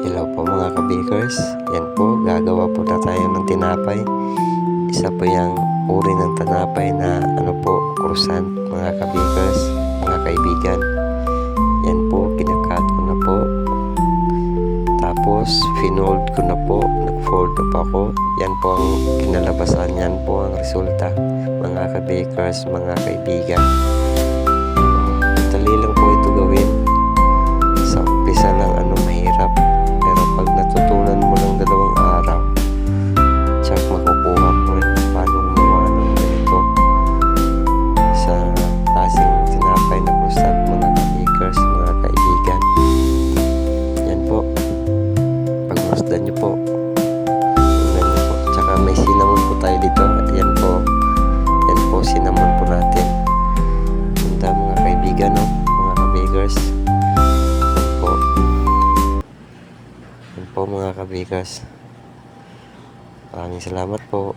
Hello po mga kabakers. Yan po, gagawa po na tayo ng tinapay. Isa po yung uri ng tinapay na croissant mga kabakers, mga kaibigan. Yan po, kinakat ko na po. Tapos, finold ko na po. Nag-fold up ako. Yan po ang kinalabasan. Yan po ang resulta mga kabakers, mga kaibigan. Dali lang po ito gawin. Sa umpisa lang mahirap. Pero pag natutunan mo ng 2 araw, tsak makukuha mo rin paano gumawa ng ganito sa klaseng tinapay na croissant mga kabakers, mga kaibigan. Yan po. Pagmasdan nyo po. Tingnan nyo po. Tsaka may cinnamon po tayo dito. Yan po. Yan po, cinnamon po natin. Ganda mga kaibigan, no? Mga kabakers. Yan po mga kabakers. Maraming salamat po.